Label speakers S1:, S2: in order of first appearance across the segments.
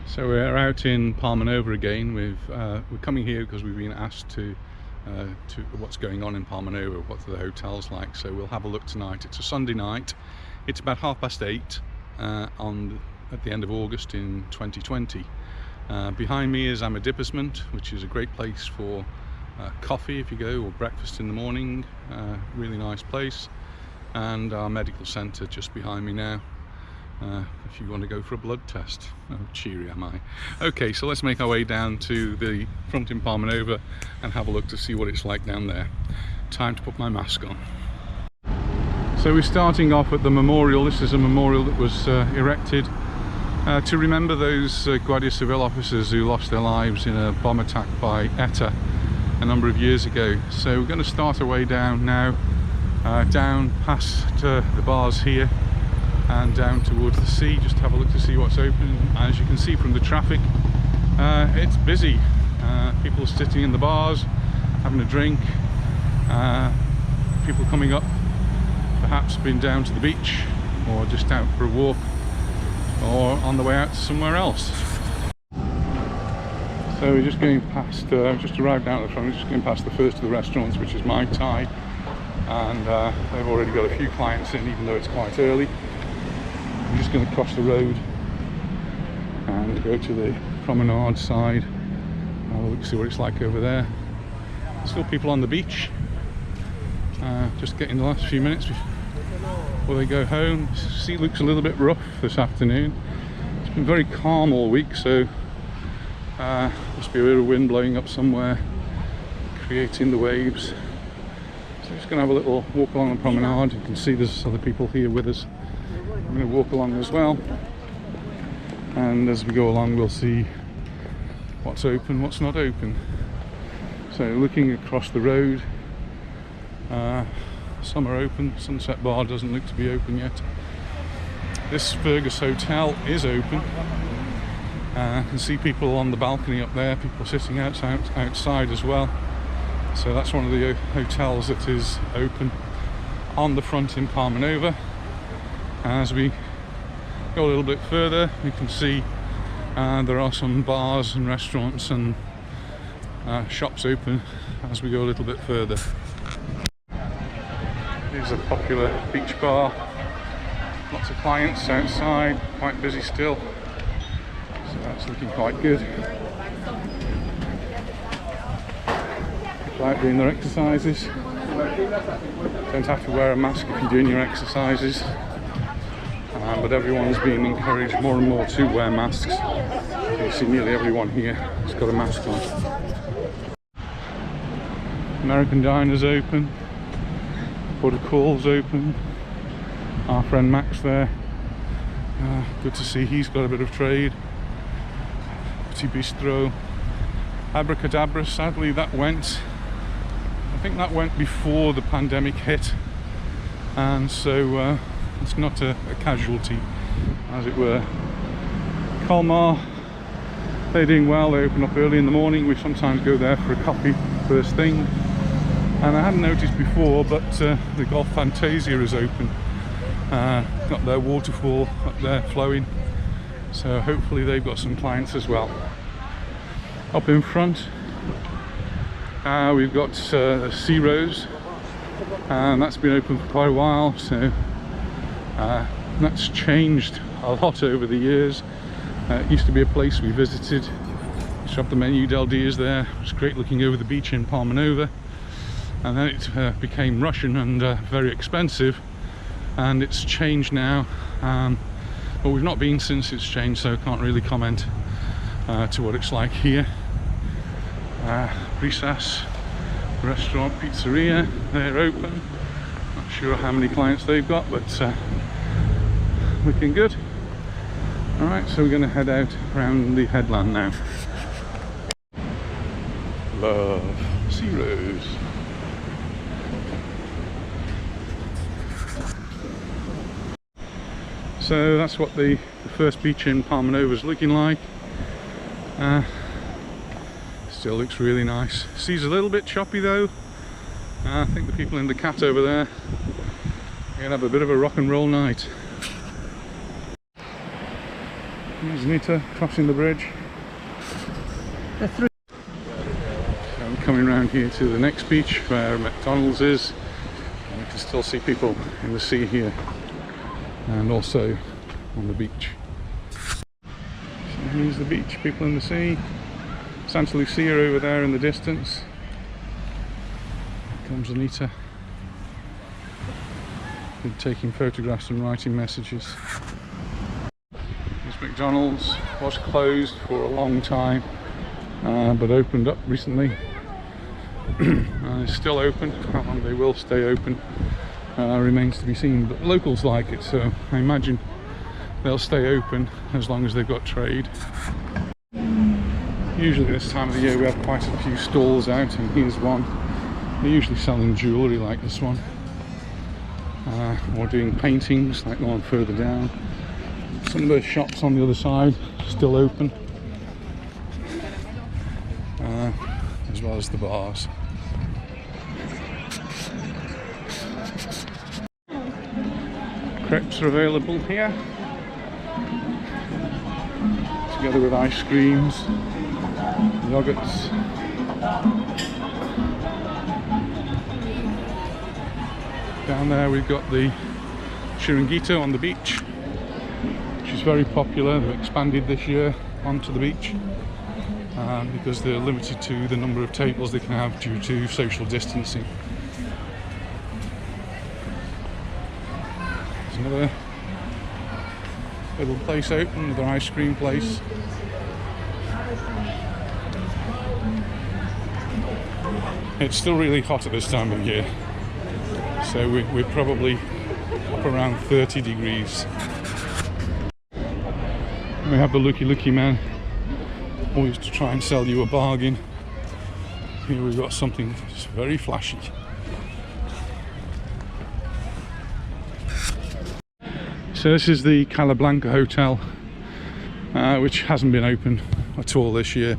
S1: So we're out in Palmanova again. We're coming here because we've been asked to what's going on in Palmanova, what are the hotels like. So we'll have a look tonight. It's a Sunday night. It's about 8:30 at the end of August in 2020. Behind me is Amadippersment, which is a great place for coffee if you go, or breakfast in the morning. Really nice place. And our medical centre just behind me now. If you want to go for a blood test. Oh, cheery am I. Okay, so let's make our way down to the front in Palmanova and have a look to see what it's like down there. Time to put my mask on. So we're starting off at the memorial. This is a memorial that was erected to remember those Guardia Civil officers who lost their lives in a bomb attack by ETA a number of years ago. So we're going to start our way down now, down past the bars here and down towards the sea, just to have a look to see what's open. As you can see from the traffic, it's busy. People are sitting in the bars having a drink, people coming up, perhaps been down to the beach or just out for a walk or on the way out to somewhere else. So we're just going past, just arrived out at the front, we're just going past the first of the restaurants, which is Mai Tai, and they've already got a few clients in, even though it's quite early. I'm just going to cross the road and go to the promenade side. Have a look to see what it's like over there. Still people on the beach, just getting the last few minutes before they go home. The sea looks a little bit rough this afternoon. It's been very calm all week, so must be a bit of wind blowing up somewhere, creating the waves. So just going to have a little walk along the promenade. You can see there's other people here with us. I'm going to walk along as well, and as we go along we'll see what's open, what's not open. So looking across the road, some are open. Sunset Bar doesn't look to be open yet. This Fergus Hotel is open. I can see people on the balcony up there, people sitting outside as well. So that's one of the hotels that is open on the front in Palmanova. As we go a little bit further, you can see there are some bars and restaurants and shops open as we go a little bit further. Here's a popular beach bar. Lots of clients outside, quite busy still. So that's looking quite good. People out doing their exercises. Don't have to wear a mask if you're doing your exercises. But everyone's being encouraged more and more to wear masks. You see nearly everyone here has got a mask on. American Diner's open. Port of Call's open. Our friend Max there. Good to see he's got a bit of trade. Petit Bistro. Abracadabra, sadly that went. I think that went before the pandemic hit. And so it's not a casualty, as it were. Colmar, they're doing well. They open up early in the morning. We sometimes go there for a coffee first thing. And I hadn't noticed before, but the Golf Fantasia is open. Got their waterfall up there flowing. So hopefully they've got some clients as well. Up in front, we've got Sea Rose, and that's been open for quite a while. So that's changed a lot over the years. It used to be a place we visited. Used to have the Menu del Dias there. It was great looking over the beach in Palmanova. And then it became Russian and very expensive. And it's changed now. But we've not been since it's changed, so I can't really comment to what it's like here. Recess Restaurant Pizzeria, they're open. Not sure how many clients they've got, but looking good. Alright, so we're going to head out around the headland now. Love Sea Rose. So that's what the first beach in Palmanova is looking like. Still looks really nice. Sea's a little bit choppy though. I think the people in the cat over there are going to have a bit of a rock and roll night. There's Anita crossing the bridge.
S2: The three.
S1: So I'm coming around here to the next beach where McDonald's is. And we can still see people in the sea here and also on the beach. So here's the beach, people in the sea. Santa Lucia over there in the distance. Here comes Anita. Been taking photographs and writing messages. This McDonald's was closed for a long time, but opened up recently. It's still open. How long they will stay open remains to be seen, but locals like it, so I imagine they'll stay open as long as they've got trade. Usually this time of the year we have quite a few stalls out, and here's one. They're usually selling jewellery like this one, or doing paintings like the one further down. Some of the shops on the other side still open, as well as the bars. Crepes are available here, together with ice creams, yogurts. Down there we've got the Chiringuito on the beach, which is very popular. They've expanded this year onto the beach because they're limited to the number of tables they can have due to social distancing. There's another little place open, another ice cream place. It's still really hot at this time of year, so we're probably up around 30 degrees. We have the looky man, always to try and sell you a bargain. Here we've got something that's very flashy. So this is the Calablanca Hotel, which hasn't been open at all this year.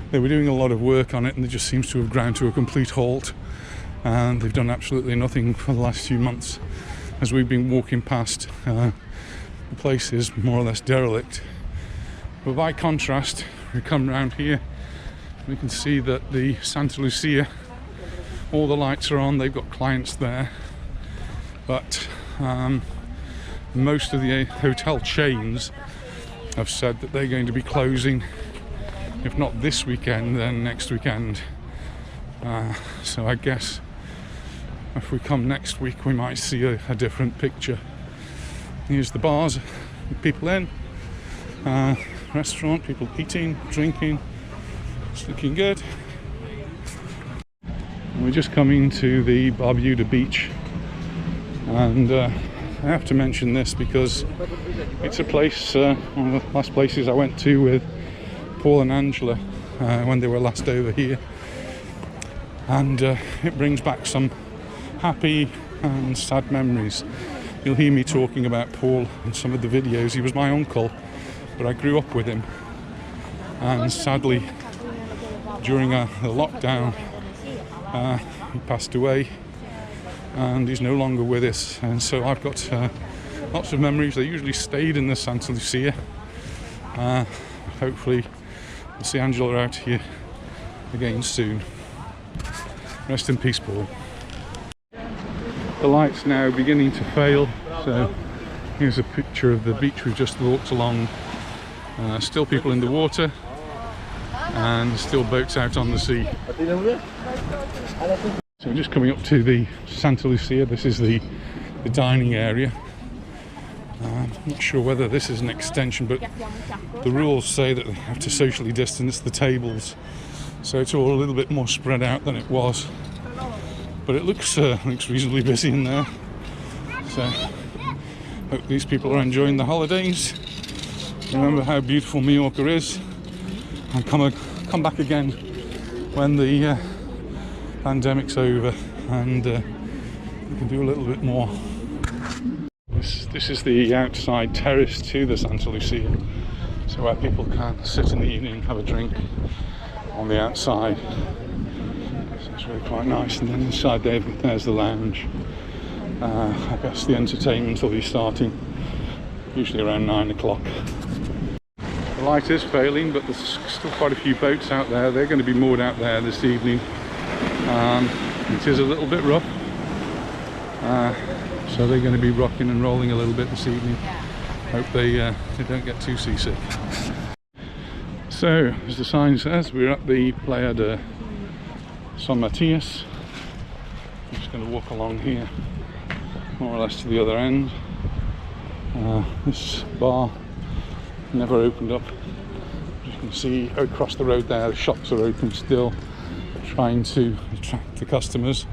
S1: They were doing a lot of work on it and it just seems to have ground to a complete halt, and they've done absolutely nothing for the last few months. As we've been walking past, the place is more or less derelict. But by contrast, we come around here, we can see that the Santa Lucia, all the lights are on, they've got clients there, but most of the hotel chains have said that they're going to be closing, if not this weekend, then next weekend. So I guess if we come next week we might see a different picture. Here's the bars, people in, restaurant, people eating, drinking. It's looking good. And we're just coming to the Barbuda beach, and I have to mention this because it's a place, one of the last places I went to with Paul and Angela when they were last over here, and it brings back some happy and sad memories. You'll hear me talking about Paul in some of the videos. He was my uncle, but I grew up with him, and sadly during the lockdown he passed away and he's no longer with us, and so I've got lots of memories. They usually stayed in the Santa Lucia. Hopefully we'll see Angela out here again soon. Rest in peace, Paul. The light's now beginning to fail, so here's a picture of the beach we've just walked along. Still people in the water and still boats out on the sea. So we're just coming up to the Santa Lucia. This is the dining area. I'm not sure whether this is an extension, but the rules say that they have to socially distance the tables, so it's all a little bit more spread out than it was. But it looks reasonably busy in there. So hope these people are enjoying the holidays. Remember how beautiful Mallorca is, and come back again when the pandemic's over and we can do a little bit more. This is the outside terrace to the Santa Lucia, so where people can sit in the evening and have a drink on the outside. So it's really quite nice. And then inside there's the lounge. I guess the entertainment will be starting usually around 9 o'clock. The light is failing, but there's still quite a few boats out there. They're going to be moored out there this evening. It is a little bit rough, so they're going to be rocking and rolling a little bit this evening. Hope they don't get too seasick. So, as the sign says, we're at the Playa de San Matias. I'm just going to walk along here, more or less to the other end. This bar never opened up. You can see across the road there, the shops are open still, trying to attract the customers,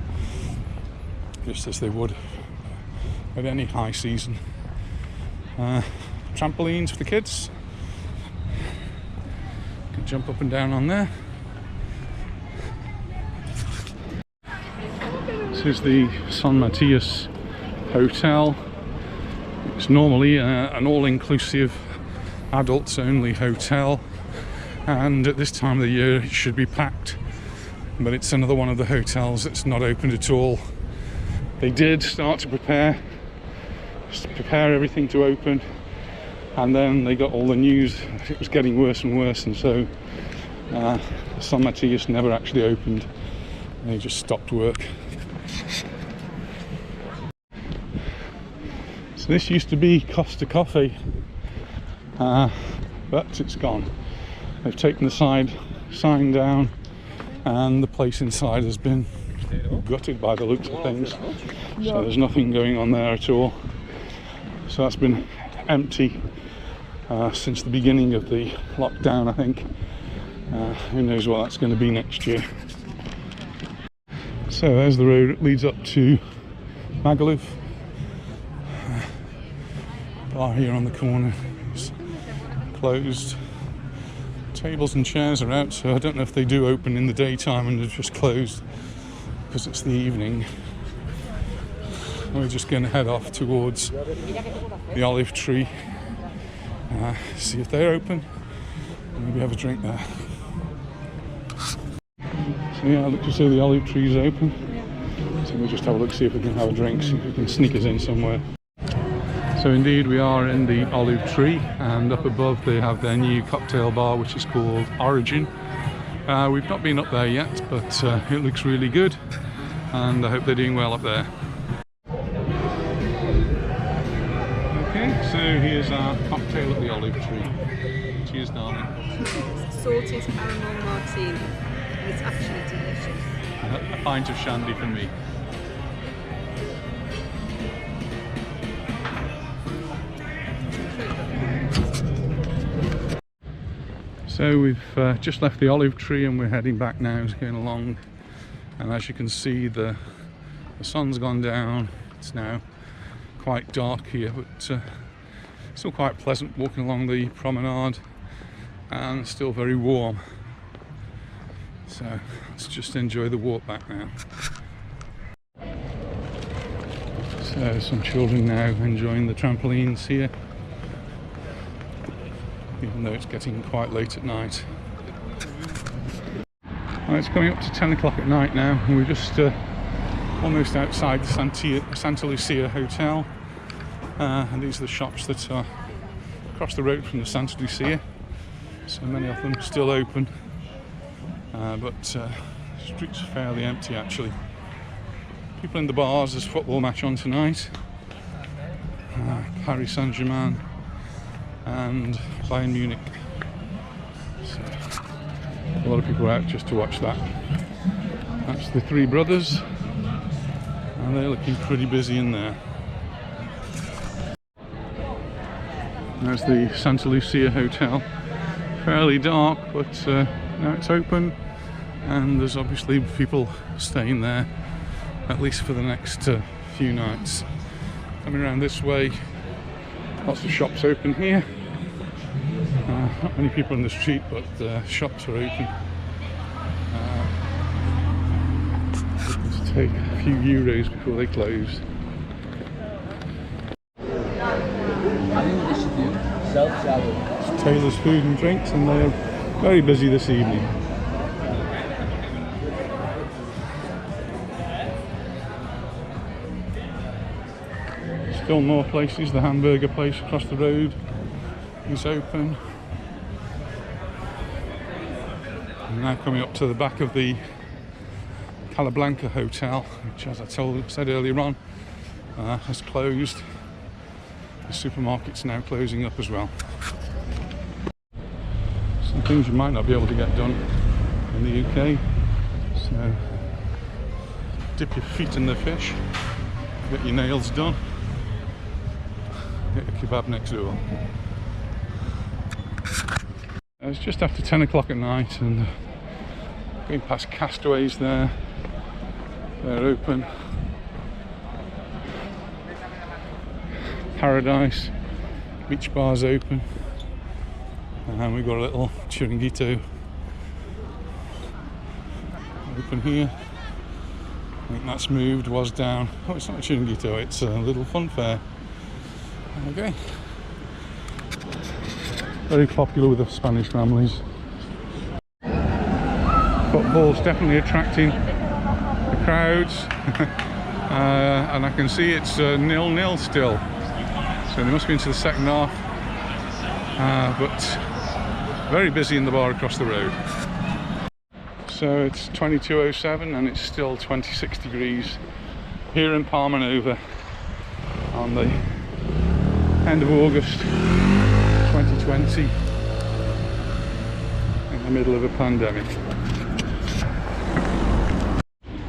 S1: just as they would at any high season. Trampolines for the kids. You can jump up and down on there. This is the San Matias Hotel. It's normally an all-inclusive, adults-only hotel, and at this time of the year it should be packed. But it's another one of the hotels that's not opened at all. They did start to prepare everything to open, and then they got all the news it was getting worse and worse, and so San Matias never actually opened. They just stopped work. So this used to be Costa Coffee, but it's gone. They've taken the sign down, and the place inside has been gutted by the looks of things. So there's nothing going on there at all. So that's been empty since the beginning of the lockdown, I think. Who knows what that's going to be next year. So there's the road that leads up to Magaluf. Bar here on the corner is closed. Tables and chairs are out, so I don't know if they do open in the daytime and they're just closed because it's the evening. We're just going to head off towards the olive tree, see if they're open, and maybe have a drink there. So yeah, look to see the olive tree is open. So we'll just have a look, see if we can have a drink, see if we can sneak us in somewhere. So indeed we are in the olive tree, and up above they have their new cocktail bar, which is called Origin. We've not been up there yet, but it looks really good, and I hope they're doing well up there. Okay, so here's our cocktail at the olive tree. Cheers, darling.
S2: Salted caramel martini, and it's actually delicious.
S1: A pint of shandy for me. So we've just left the olive tree and we're heading back now, going along, and as you can see the sun's gone down. It's now quite dark here, but still quite pleasant walking along the promenade, and still very warm. So let's just enjoy the walk back now. So some children now enjoying the trampolines here, even though it's getting quite late at night. Well, it's coming up to 10 o'clock at night now, and we're just almost outside the Santa Lucia Hotel, and these are the shops that are across the road from the Santa Lucia. So many of them still open, but the streets are fairly empty actually. People in the bars, there's a football match on tonight. Paris Saint-Germain and Bayern Munich. So a lot of people are out just to watch that. That's the three brothers, and they're looking pretty busy in there. There's the Santa Lucia Hotel. Fairly dark, but now it's open, and there's obviously people staying there at least for the next few nights. Coming around this way, lots of shops open here. Not many people in the street, but shops are open. Looking to take a few euros before they close. It's Taylor's Food and Drinks, and they're very busy this evening. Still more places. The hamburger place across the road is open. I'm now coming up to the back of the Calablanca Hotel, which, as I said earlier on, has closed. The supermarket's now closing up as well. Some things you might not be able to get done in the UK. So dip your feet in the fish, get your nails done, get a kebab next door. It's just after 10 o'clock at night and going past Castaways there. They're open. Paradise beach bar's open, and we've got a little chiringuito open here. I think that's moved, was down. Oh, it's not a chiringuito, it's a little fun fair. Okay. Very popular with the Spanish families. Football's definitely attracting the crowds. And I can see it's 0-0 still. So they must be into the second half. But very busy in the bar across the road. So it's 22:07 and it's still 26 degrees here in Palmanova on the end of August 2020, in the middle of a pandemic.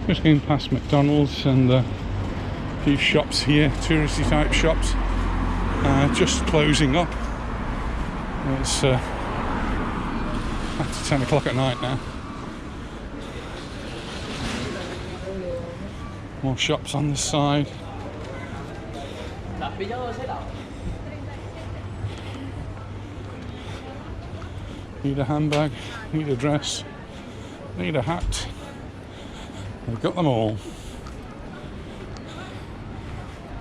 S1: Just going past McDonald's and a few shops here, touristy type shops, just closing up. It's after 10 o'clock at night now. More shops on this side. Need a handbag, need a dress, need a hat. They've got them all.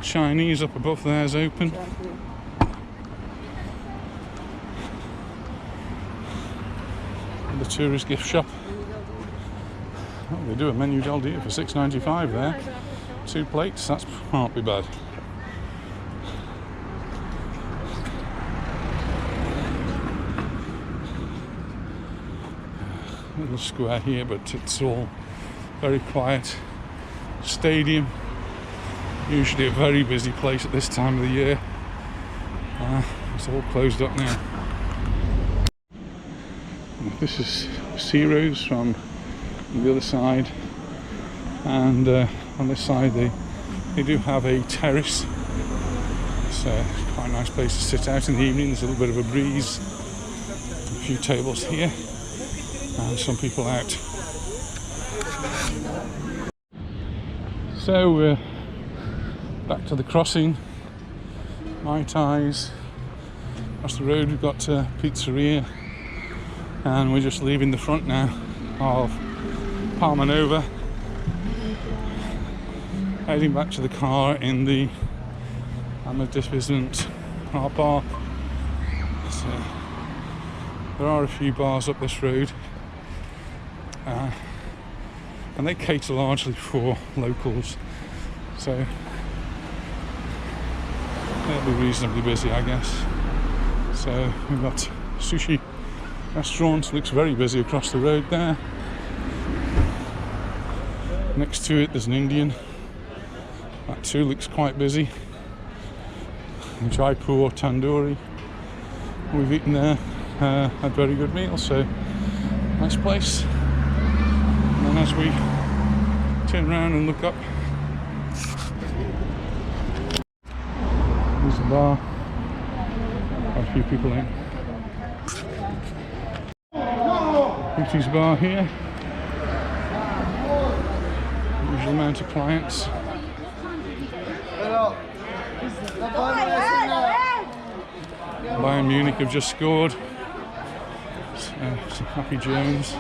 S1: Chinese up above there's open. And the tourist gift shop. Oh, they do a menu del dia for $6.95 there. 2 plates, that can't be bad. Little square here, but it's all very quiet. Stadium, usually a very busy place at this time of the year. It's all closed up now. This is Sea Rose from the other side, and on this side they do have a terrace. It's quite a nice place to sit out in the evening. There's a little bit of a breeze, a few tables here and some people out. So we're back to the crossing, Mai Tais. Across the road we've got a pizzeria, and we're just leaving the front now of Palmanova, heading back to the car in the Magnificent car park. So there are a few bars up this road, and they cater largely for locals, so they'll be reasonably busy, I guess. So we've got sushi restaurant, looks very busy across the road there. Next to it there's an Indian, that too looks quite busy. Jaipur Tandoori, we've eaten there, had very good meals, so nice place. And then as we turn around and look up, there's a bar, quite a few people in. Beauty's bar here, usual amount of clients. Bayern Munich have just scored, so some happy Germans.